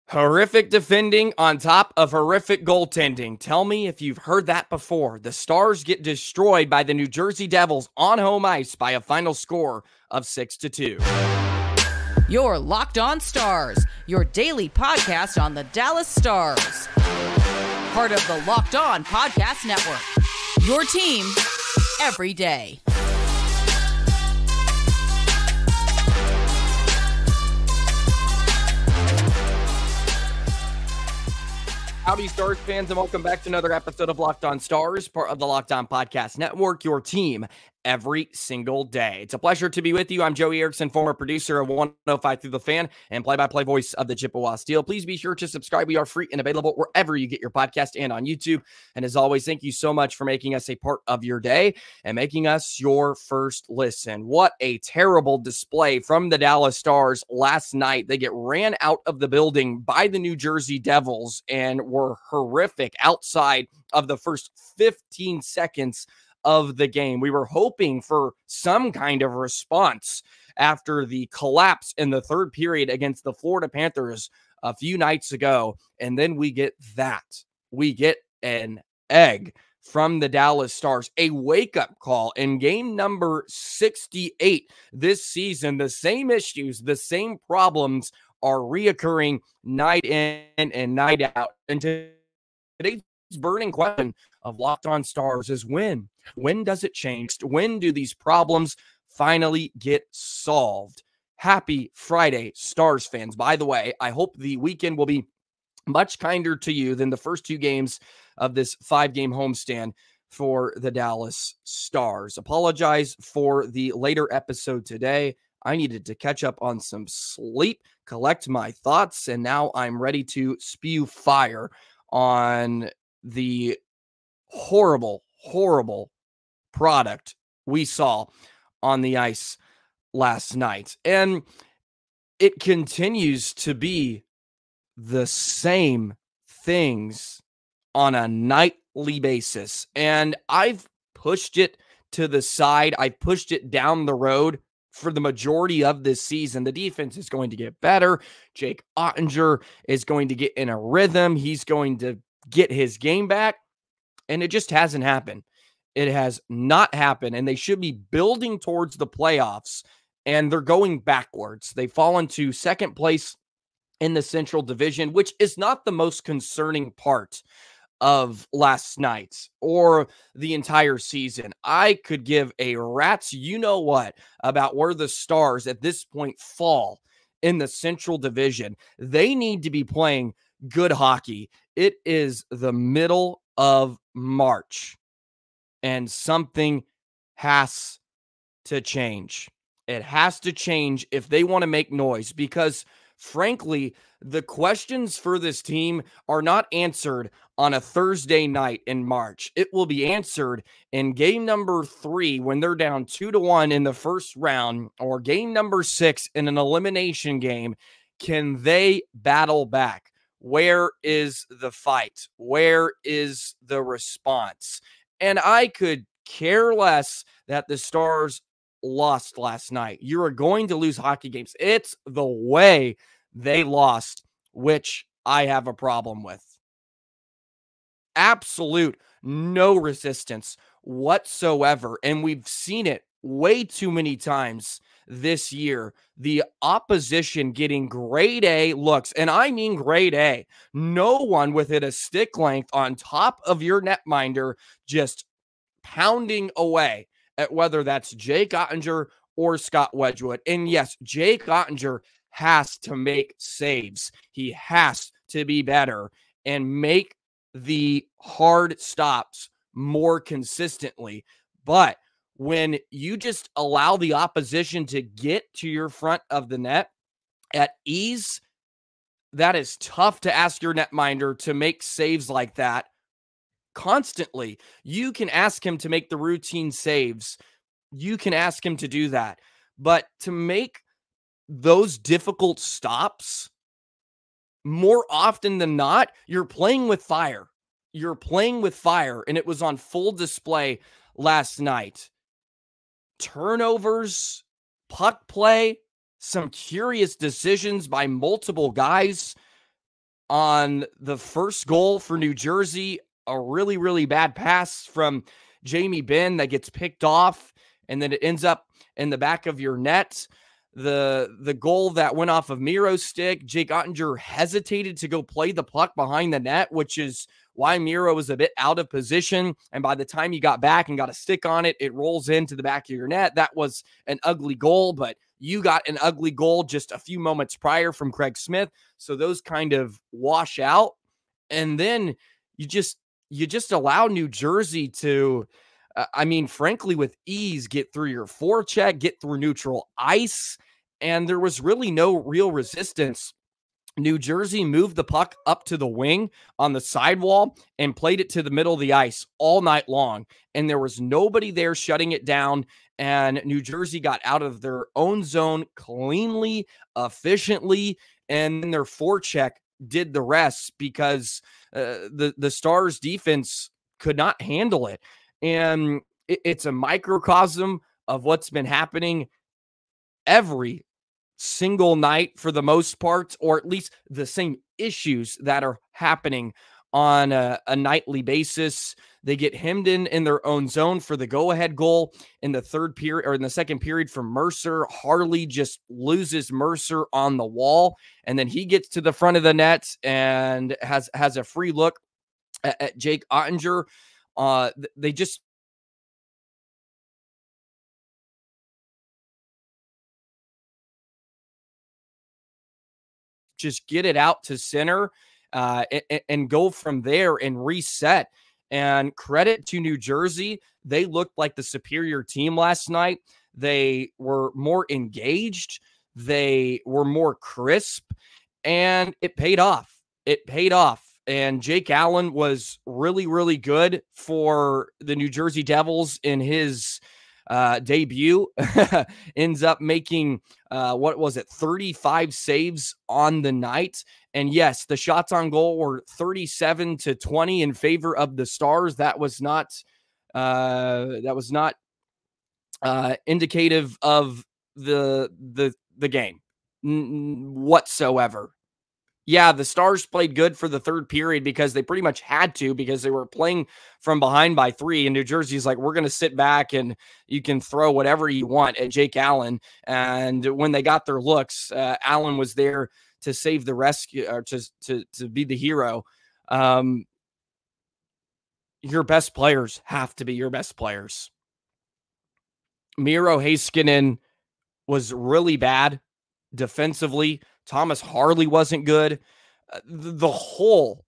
Horrific defending on top of horrific goaltending. Tell me if you've heard that before. The Stars get destroyed by the New Jersey Devils on home ice by a final score of 6-2. You're Locked On Stars, your daily podcast on the Dallas Stars. Part of the Locked On Podcast Network. Your team every day. Howdy, Stars fans, and welcome back to another episode of Locked On Stars, part of the Locked On Podcast Network, your team every single day. It's a pleasure to be with you. I'm Joey Erickson, former producer of 105 Through the Fan and play-by-play voice of the Chippewa Steel. Please be sure to subscribe. We are free and available wherever you get your podcast and on YouTube. And as always, thank you so much for making us a part of your day and making us your first listen. What a terrible display from the Dallas Stars last night. They get ran out of the building by the New Jersey Devils and were horrific outside of the first 15 seconds of the game. We were hoping for some kind of response after the collapse in the third period against the Florida Panthers a few nights ago. And then we get that. We get an egg from the Dallas Stars, a wake-up call in game number 68 this season. The same issues, the same problems are reoccurring night in and night out. And today's burning question of Locked On Stars is when? When does it change? When do these problems finally get solved? Happy Friday, Stars fans. By the way, I hope the weekend will be much kinder to you than the first two games of this 5-game homestand for the Dallas Stars. Apologize for the later episode today. I needed to catch up on some sleep, collect my thoughts, and now I'm ready to spew fire on the horrible product we saw on the ice last night. And it continues to be the same things on a nightly basis. And I've pushed it to the side. I've pushed it down the road for the majority of this season. The defense is going to get better. Jake Oettinger is going to get in a rhythm. He's going to get his game back. And it just hasn't happened. It has not happened. And they should be building towards the playoffs. And they're going backwards. They've fallen to second place in the Central Division, which is not the most concerning part of last night or the entire season. I could give a rat's you-know-what about where the Stars at this point fall in the Central Division. They need to be playing good hockey. It is the middle of March, and something has to change. It has to change if they want to make noise, because frankly, the questions for this team are not answered on a Thursday night in March. It will be answered in game number 3 when they're down 2-1 in the first round, or game number 6 in an elimination game. Can they battle back? Where is the fight? Where is the response? And I could care less that the Stars lost last night. You are going to lose hockey games. It's the way they lost, which I have a problem with. Absolute no resistance whatsoever. And we've seen it way too many times this year. The opposition getting grade A looks, and I mean grade A. No one within a stick length on top of your netminder just pounding away at whether that's Jake Oettinger or Scott Wedgwood. And yes, Jake Oettinger has to make saves. He has to be better and make the hard stops more consistently. But when you just allow the opposition to get to your front of the net at ease, that is tough to ask your netminder to make saves like that constantly. You can ask him to make the routine saves. You can ask him to do that. But to make those difficult stops, more often than not, you're playing with fire. You're playing with fire, and it was on full display last night. Turnovers, puck play, some curious decisions by multiple guys. on the first goal for New Jersey, a really, really bad pass from Jamie Benn that gets picked off, and then it ends up in the back of your net. The goal that went off of Miro's stick, Jake Oettinger hesitated to go play the puck behind the net, which is why Miro was a bit out of position. And by the time he got back and got a stick on it, it rolls into the back of your net. That was an ugly goal, but you got an ugly goal just a few moments prior from Craig Smith. So those kind of wash out. And then you just allow New Jersey to, frankly, with ease, get through your forecheck, get through neutral ice. And there was really no real resistance. New Jersey moved the puck up to the wing on the sidewall and played it to the middle of the ice all night long. And there was nobody there shutting it down. And New Jersey got out of their own zone cleanly, efficiently, and then their forecheck did the rest because the Stars defense could not handle it. And it's a microcosm of what's been happening every single night for the most part, or at least the same issues that are happening on a nightly basis. They get hemmed in their own zone for the go-ahead goal in the third period, or in the second period, from Mercer. Harley just loses Mercer on the wall, and then he gets to the front of the net and has a free look at Jake Oettinger. They just get it out to center and go from there and reset. And credit to New Jersey. They looked like the superior team last night. They were more engaged. They were more crisp, and it paid off. It paid off. And Jake Allen was really, really good for the New Jersey Devils in his debut. Ends up making 35 saves on the night. And yes, the shots on goal were 37-20 in favor of the Stars. That was not indicative of the game whatsoever. Yeah, the Stars played good for the third period because they pretty much had to, because they were playing from behind by 3. And New Jersey's like, we're going to sit back and you can throw whatever you want at Jake Allen. And when they got their looks, Allen was there to save the rescue, or to be the hero. Your best players have to be your best players. Miro Heiskanen was really bad defensively. Thomas Harley wasn't good. The whole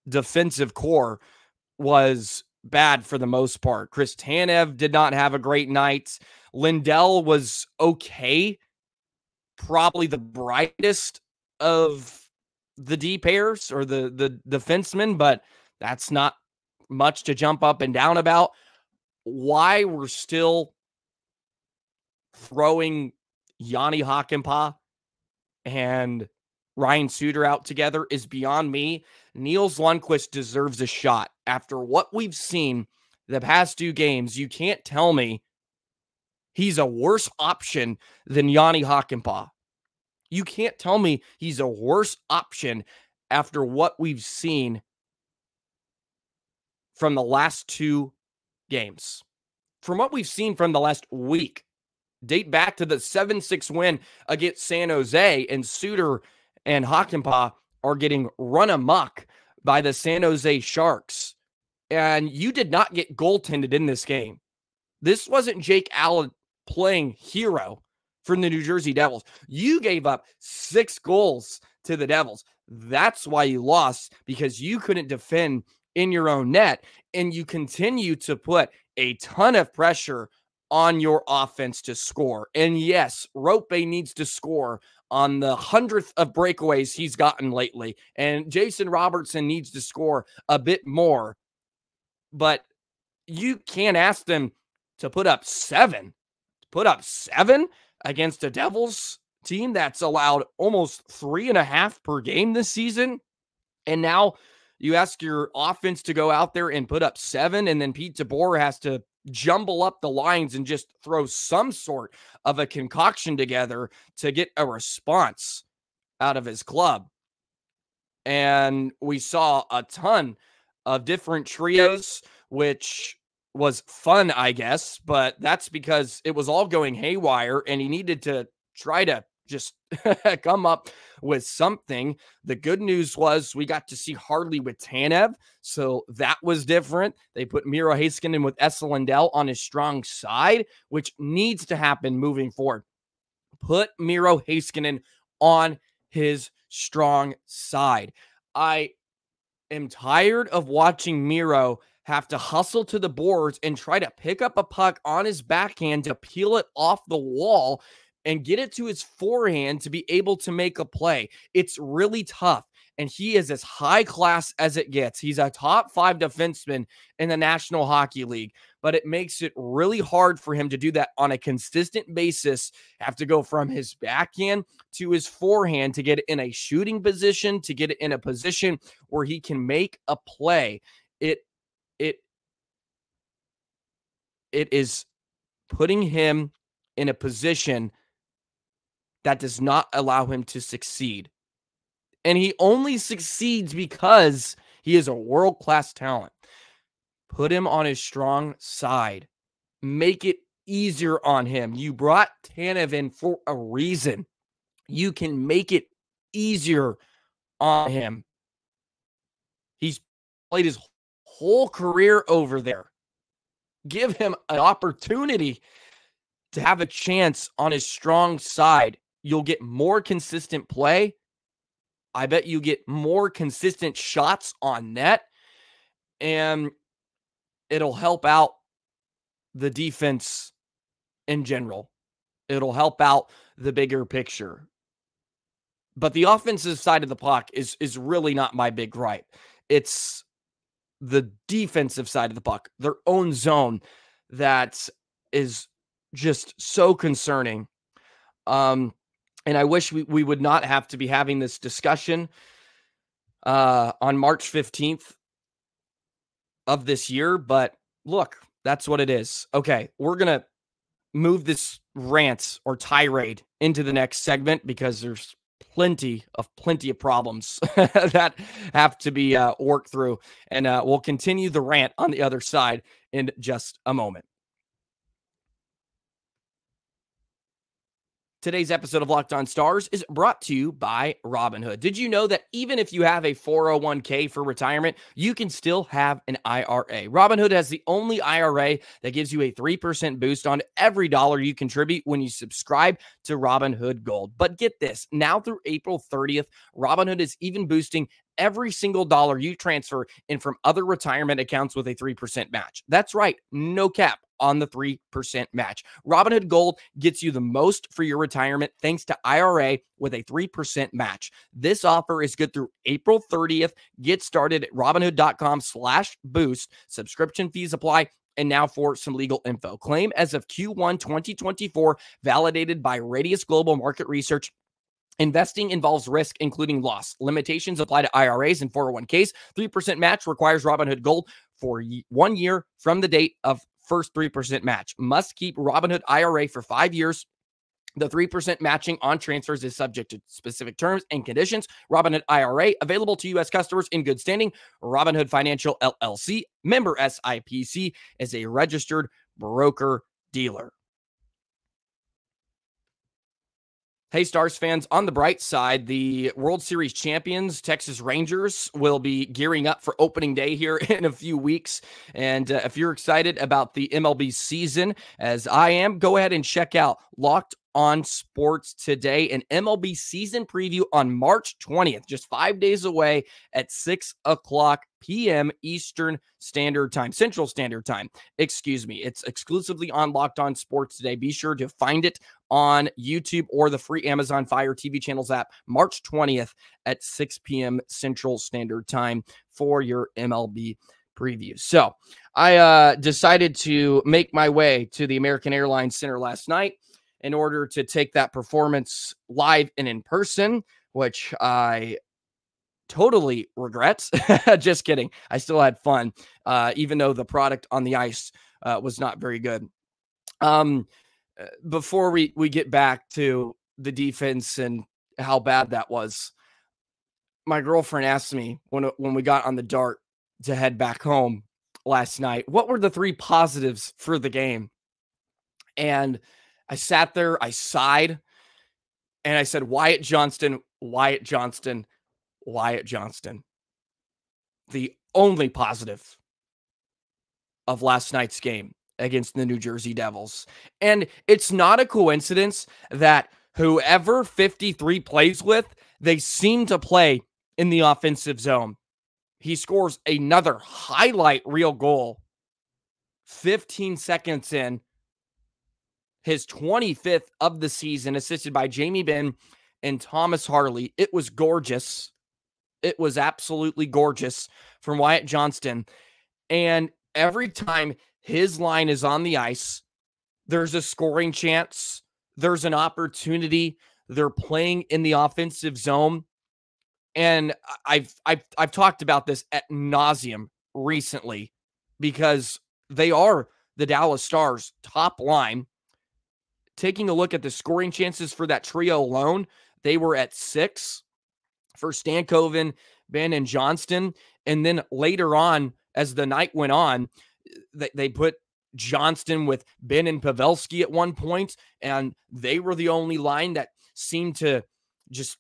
defensive core was bad for the most part. Chris Tanev did not have a great night. Lindell was okay. Probably the brightest of the D pairs, or the defensemen, but that's not much to jump up and down about. Why we're still throwing Jani Hakanpaa and Ryan Suter out together is beyond me. Niels Lundqvist deserves a shot. After what we've seen the past 2 games, you can't tell me he's a worse option than Jani Hakanpaa. You can't tell me he's a worse option after what we've seen from the last 2 games. From what we've seen from the last week, date back to the 7-6 win against San Jose, and Suter and Hakanpaa are getting run amok by the San Jose Sharks. And you did not get goaltended in this game. This wasn't Jake Allen playing hero for the New Jersey Devils. You gave up 6 goals to the Devils. That's why you lost, because you couldn't defend in your own net, and you continue to put a ton of pressure on your offense to score. And yes, Roope needs to score on the 100th of breakaways he's gotten lately. And Jason Robertson needs to score a bit more. But you can't ask them to put up 7. Put up 7 against a Devils team that's allowed almost 3.5 per game this season. And now you ask your offense to go out there and put up 7, and then Pete DeBoer has to jumble up the lines and just throw some sort of a concoction together to get a response out of his club. And we saw a ton of different trios, which was fun, I guess, but that's because it was all going haywire and he needed to try to just come up with something. The good news was we got to see Harley with Tanev, so that was different. They put Miro Heiskanen with Esa Lindell on his strong side, which needs to happen moving forward. Put Miro Heiskanen on his strong side. I am tired of watching Miro have to hustle to the boards and try to pick up a puck on his backhand to peel it off the wall and get it to his forehand to be able to make a play. It's really tough. And he is as high class as it gets. He's a top 5 defenseman in the National Hockey League, but it makes it really hard for him to do that on a consistent basis. Have to go from his backhand to his forehand to get it in a shooting position, to get it in a position where he can make a play. It is putting him in a position that does not allow him to succeed. And he only succeeds because he is a world-class talent. Put him on his strong side. Make it easier on him. You brought Tanev in for a reason. You can make it easier on him. He's played his whole career over there. Give him an opportunity to have a chance on his strong side. You'll get more consistent play. I bet you get more consistent shots on net, and it'll help out the defense in general. It'll help out the bigger picture. But the offensive side of the puck is really not my big gripe. It's the defensive side of the puck, their own zone, that is just so concerning. And I wish we would not have to be having this discussion on March 15th of this year. But look, that's what it is. Okay, we're going to move this rant or tirade into the next segment because there's plenty of problems that have to be worked through. And we'll continue the rant on the other side in just a moment. Today's episode of Locked On Stars is brought to you by Robinhood. Did you know that even if you have a 401k for retirement, you can still have an IRA? Robinhood has the only IRA that gives you a 3% boost on every dollar you contribute when you subscribe to Robinhood Gold. But get this, now through April 30th, Robinhood is even boosting every single dollar you transfer in from other retirement accounts with a 3% match. That's right, no cap on the 3% match. Robinhood Gold gets you the most for your retirement thanks to IRA with a 3% match. This offer is good through April 30th. Get started at Robinhood.com/boost. Subscription fees apply. And now for some legal info. Claim as of Q1 2024, validated by Radius Global Market Research. Investing involves risk, including loss. Limitations apply to IRAs and 401ks. 3% match requires Robinhood Gold for 1 year from the date of first 3% match. Must keep Robinhood IRA for 5 years. The 3% matching on transfers is subject to specific terms and conditions. Robinhood IRA available to U.S. customers in good standing. Robinhood Financial LLC, member SIPC, is a registered broker-dealer. Hey, Stars fans, on the bright side, the World Series champions, Texas Rangers, will be gearing up for opening day here in a few weeks. And if you're excited about the MLB season, as I am, go ahead and check out Locked On Sports today, an MLB season preview on March 20th, just 5 days away at 6 o'clock p.m. Eastern Standard Time, Central Standard Time. Excuse me. It's exclusively on Locked On Sports today. Be sure to find it on YouTube or the free Amazon Fire TV channels app March 20th at 6 p.m. Central Standard Time for your MLB preview. So I decided to make my way to the American Airlines Center last night in order to take that performance live and in person, which I totally regret. Just kidding. I still had fun, even though the product on the ice was not very good. Before we get back to the defense and how bad that was, my girlfriend asked me when we got on the dart to head back home last night, what were the 3 positives for the game? And I sat there, I sighed, and I said, Wyatt Johnston, Wyatt Johnston, Wyatt Johnston. The only positive of last night's game against the New Jersey Devils. And it's not a coincidence that whoever 53 plays with, they seem to play in the offensive zone. He scores another highlight reel goal 15 seconds in, his 25th of the season, assisted by Jamie Benn and Thomas Harley. It was gorgeous. It was absolutely gorgeous from Wyatt Johnston. And every time his line is on the ice, there's a scoring chance. There's an opportunity. They're playing in the offensive zone. And I've talked about this ad nauseum recently because they are the Dallas Stars' top line. Taking a look at the scoring chances for that trio alone, they were at 6 for Stankoven, Benn, and Johnston. And then later on, as the night went on, they put Johnston with Benn and Pavelski at one point, and they were the only line that seemed to just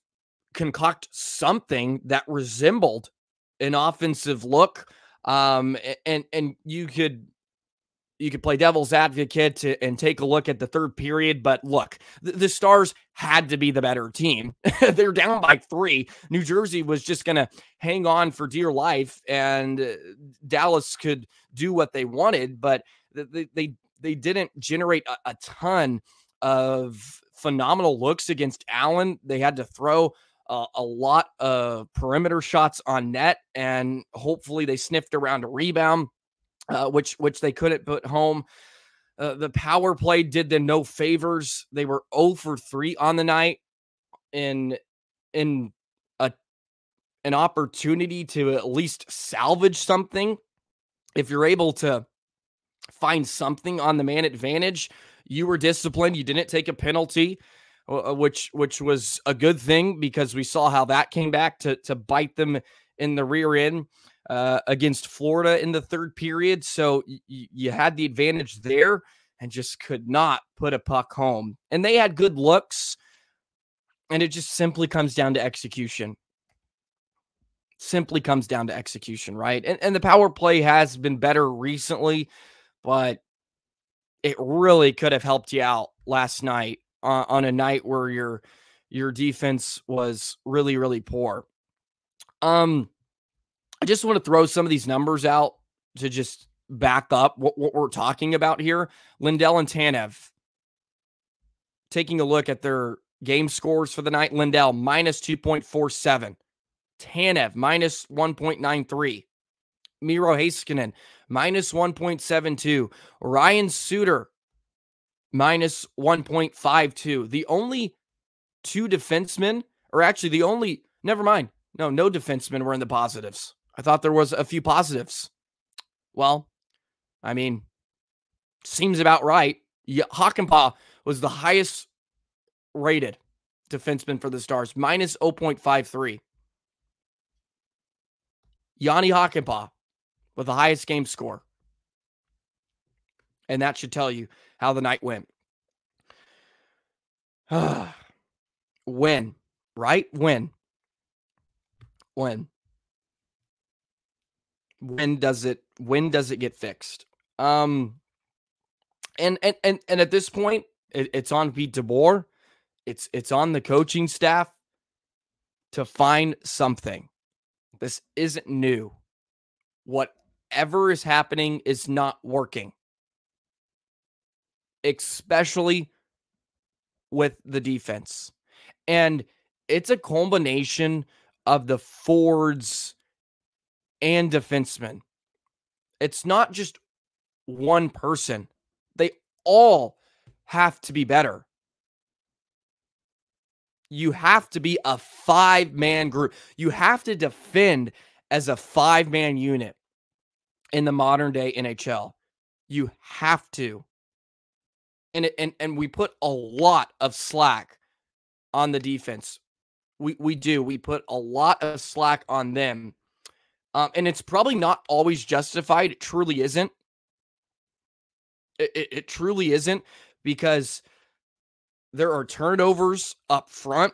concoct something that resembled an offensive look. And you could play devil's advocate and take a look at the third period, but look, the Stars had to be the better team. They're down by 3. New Jersey was just going to hang on for dear life, and Dallas could do what they wanted, but they didn't generate a ton of phenomenal looks against Allen. They had to throw a lot of perimeter shots on net, and hopefully they sniffed around a rebound. Which they couldn't put home. The power play did them no favors. They were 0 for 3 on the night in an opportunity to at least salvage something. If you're able to find something on the man advantage, you were disciplined. You didn't take a penalty, which was a good thing because we saw how that came back to bite them in the rear end. Against Florida in the third period. So you had the advantage there and just could not put a puck home. And they had good looks, and it just simply comes down to execution. Simply comes down to execution, right? And the power play has been better recently, but it really could have helped you out last night on a night where your defense was really, really poor. I just want to throw some of these numbers out to just back up what we're talking about here. Lindell and Tanev, taking a look at their game scores for the night. Lindell, minus 2.47. Tanev, minus 1.93. Miro Heiskanen, minus 1.72. Ryan Suter, minus 1.52. The only 2 defensemen, or actually the only, never mind. No defensemen were in the positives. I thought there was a few positives. Well, I mean, seems about right. Hakanpaa was the highest rated defenseman for the Stars, minus 0.53. Jani Hakanpaa with the highest game score. And that should tell you how the night went. When, right? When does it get fixed? And at this point, it's on Pete DeBoer. It's on the coaching staff to find something. This isn't new. Whatever is happening is not working, especially with the defense. And it's a combination of the forwards and defensemen. It's not just one person. They all have to be better. You have to be a 5-man group. You have to defend as a 5-man unit in the modern day NHL. You have to. And we put a lot of slack on the defense. We do. We put a lot of slack on them. And it's probably not always justified. It truly isn't. It truly isn't, because there are turnovers up front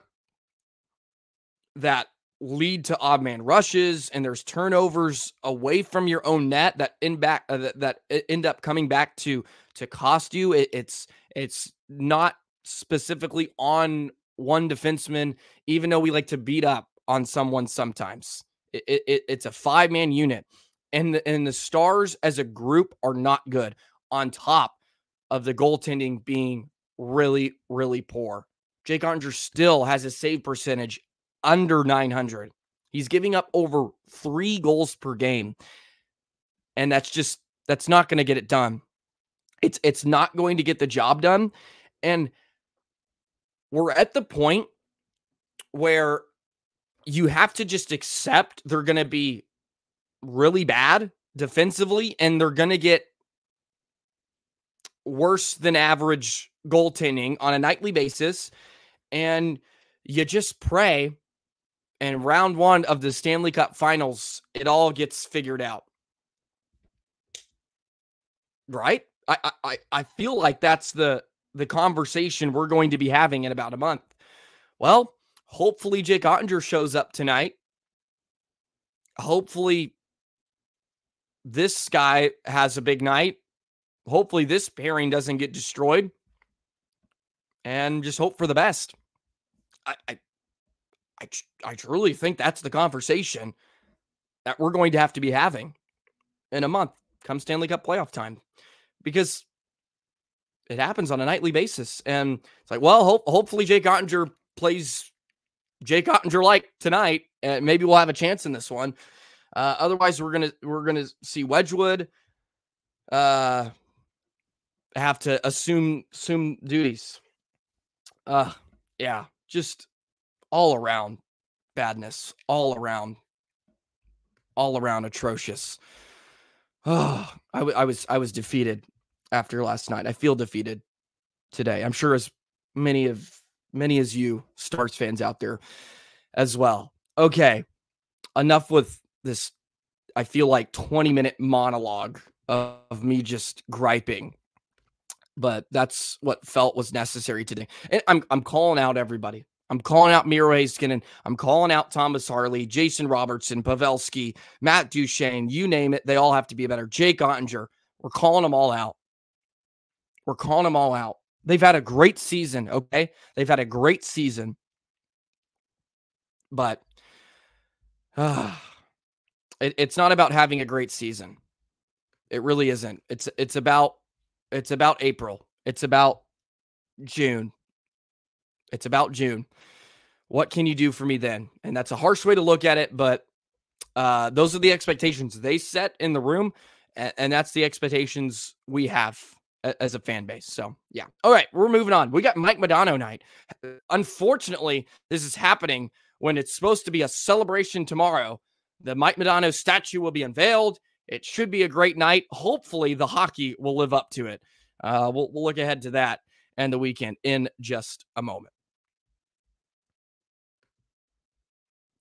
that lead to odd man rushes, and there's turnovers away from your own net that end up coming back to cost you. It's not specifically on one defenseman, even though we like to beat up on someone sometimes. It's a 5-man unit, and the Stars as a group are not good, on top of the goaltending being really, really poor. Jake Oettinger still has a save percentage under 900. He's giving up over 3 goals per game. And that's not going to get it done. It's not going to get the job done. And we're at the point where you have to just accept they're going to be really bad defensively, and they're going to get worse than average goaltending on a nightly basis. And you just pray, and round 1 of the Stanley Cup Finals, it all gets figured out. Right? I feel like that's the conversation we're going to be having in about a month. Well, hopefully Jake Oettinger shows up tonight. Hopefully this guy has a big night. Hopefully this pairing doesn't get destroyed. And just hope for the best. I truly think that's the conversation that we're going to have to be having in a month come Stanley Cup playoff time, because it happens on a nightly basis. And it's like, well, hopefully Jake Oettinger plays Jake Oettinger like tonight, and maybe we'll have a chance in this one. Otherwise, we're gonna see Wedgwood have to assume duties. Yeah, just all around badness, all around atrocious. Oh, I was defeated after last night. I feel defeated today. I'm sure as many as you Stars fans out there as well. Okay, enough with this. I feel like 20-minute monologue of me just griping, but that's what felt was necessary today. And I'm calling out everybody. I'm calling out Miro Heiskanen. I'm calling out Thomas Harley, Jason Robertson, Pavelski, Matt Duchene, you name it. They all have to be better. Jake Oettinger. We're calling them all out. We're calling them all out. They've had a great season, okay? They've had a great season. But it's not about having a great season. It really isn't. It's about April. It's about June. It's about June. What can you do for me then? And that's a harsh way to look at it, but those are the expectations they set in the room, and that's the expectations we have as a fan base. So, yeah. All right, we're moving on. We got Mike Modano night. Unfortunately, this is happening when it's supposed to be a celebration tomorrow. The Mike Modano statue will be unveiled. It should be a great night. Hopefully, the hockey will live up to it. We'll look ahead to that and the weekend in just a moment.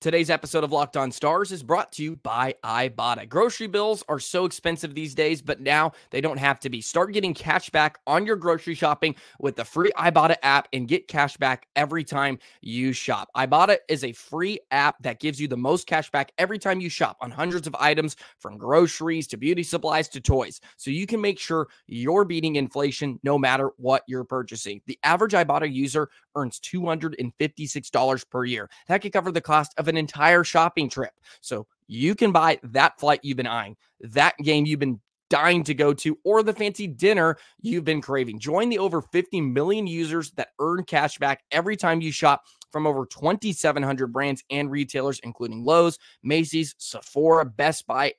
Today's episode of Locked On Stars is brought to you by Ibotta. Grocery bills are so expensive these days, but now they don't have to be. Start getting cash back on your grocery shopping with the free Ibotta app and get cash back every time you shop. Ibotta is a free app that gives you the most cash back every time you shop on hundreds of items, from groceries to beauty supplies to toys, so you can make sure you're beating inflation no matter what you're purchasing. The average Ibotta user earns $256 per year. That could cover the cost of an entire shopping trip. So you can buy that flight you've been eyeing, that game you've been dying to go to, or the fancy dinner you've been craving. Join the over 50 million users that earn cash back every time you shop from over 2,700 brands and retailers, including Lowe's, Macy's, Sephora, Best Buy,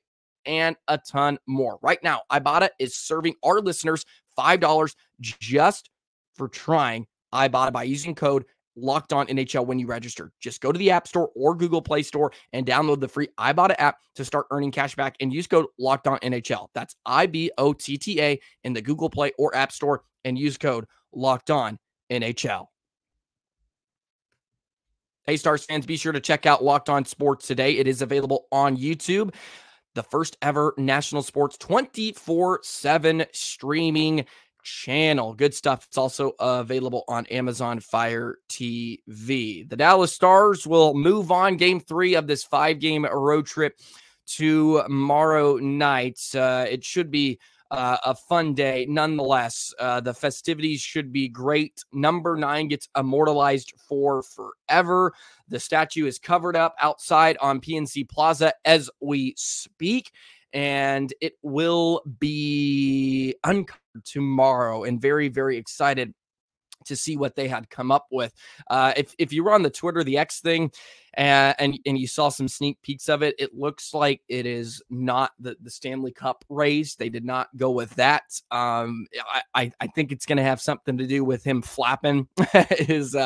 and a ton more. Right now, Ibotta is serving our listeners $5 just for trying Ibotta by using code Locked On NHL when you register. Just go to the App Store or Google Play Store and download the free Ibotta app to start earning cash back, and use code Locked On NHL. That's IBOTTA in the Google Play or App Store, and use code Locked On NHL. Hey, Stars fans, be sure to check out Locked On Sports today. It is available on YouTube, the first ever national sports 24/7 streaming channel. Good stuff. It's also available on Amazon Fire TV. The Dallas Stars will move on game 3 of this 5-game road trip tomorrow night. It should be a fun day. Nonetheless, the festivities should be great. Number 9 gets immortalized for forever. The statue is covered up outside on PNC Plaza as we speak, and it will be uncovered tomorrow, and very, very excited to see what they had come up with. If you were on the Twitter, the X thing, and you saw some sneak peeks of it, it looks like it is not the Stanley Cup raise. They did not go with that. I think it's going to have something to do with him flapping his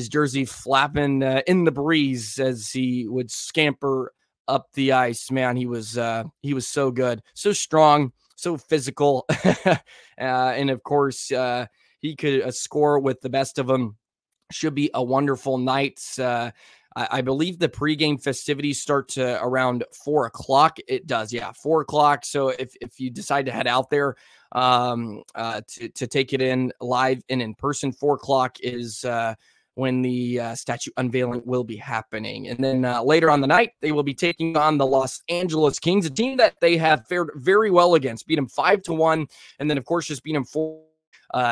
jersey flapping in the breeze as he would scamper up the ice. Man, he was so good, so strong, so physical. And of course, he could score with the best of them. Should be a wonderful night. I believe the pregame festivities start around 4 o'clock. It does. Yeah. 4 o'clock. So if you decide to head out there to take it in live and in person, 4 o'clock is when the statue unveiling will be happening. And then later on the night, they will be taking on the Los Angeles Kings, a team that they have fared very well against, beat them 5-1. And then, of course, just beat them 4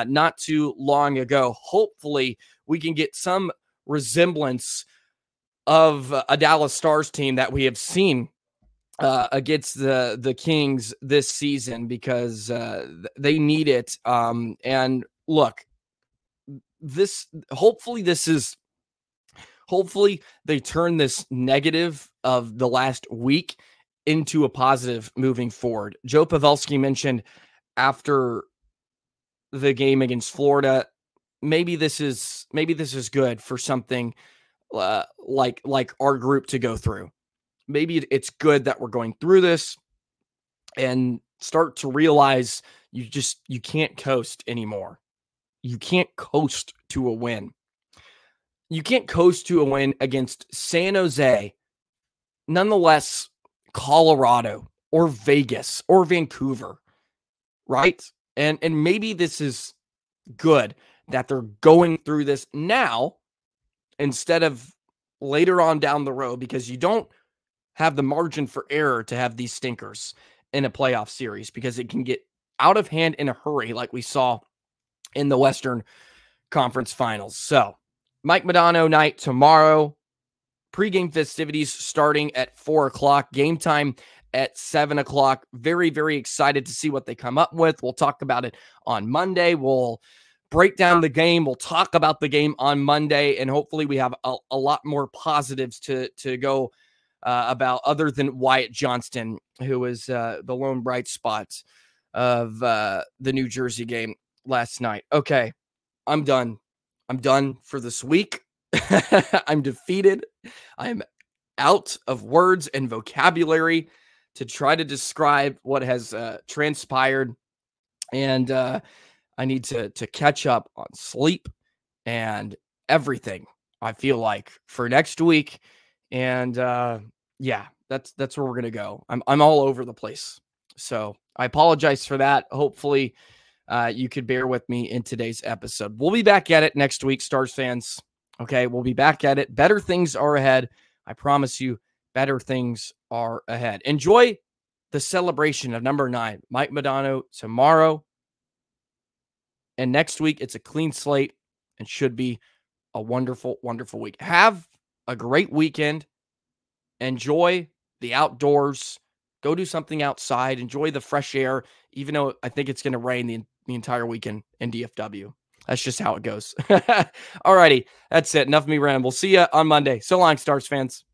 not too long ago. Hopefully, we can get some resemblance of a Dallas Stars team that we have seen against the Kings this season, because they need it. And look, hopefully they turn this negative of the last week into a positive moving forward. Joe Pavelski mentioned after the game against Florida, maybe this is good for something like our group to go through. Maybe it's good that we're going through this and start to realize you can't coast anymore. You can't coast to a win. You can't coast to a win against San Jose, nonetheless, Colorado or Vegas or Vancouver, right? And maybe this is good that they're going through this now instead of later on down the road, because you don't have the margin for error to have these stinkers in a playoff series, because it can get out of hand in a hurry like we saw in the Western Conference Finals. So, Mike Modano night tomorrow. Pre-game festivities starting at 4 o'clock. Game time at 7 o'clock. Very, very excited to see what they come up with. We'll talk about it on Monday. We'll break down the game. We'll talk about the game on Monday, and hopefully we have a lot more positives to go about, other than Wyatt Johnston, who was the lone bright spot of the New Jersey game last night. Okay, I'm done. I'm done for this week. I'm defeated. I'm out of words and vocabulary to try to describe what has transpired. And I need to catch up on sleep and everything, I feel like, for next week. And yeah, that's where we're going to go. I'm all over the place. So I apologize for that. Hopefully you could bear with me in today's episode. We'll be back at it next week, Stars fans. Okay, we'll be back at it. Better things are ahead. I promise you, better things are ahead. Enjoy the celebration of number 9, Mike Modano, tomorrow. And next week, it's a clean slate and should be a wonderful, wonderful week. Have a great weekend. Enjoy the outdoors. Go do something outside. Enjoy the fresh air, even though I think it's going to rain the entire weekend in DFW. That's just how it goes. All righty. That's it. Enough of me ranting. We'll see you on Monday. So long, Stars fans.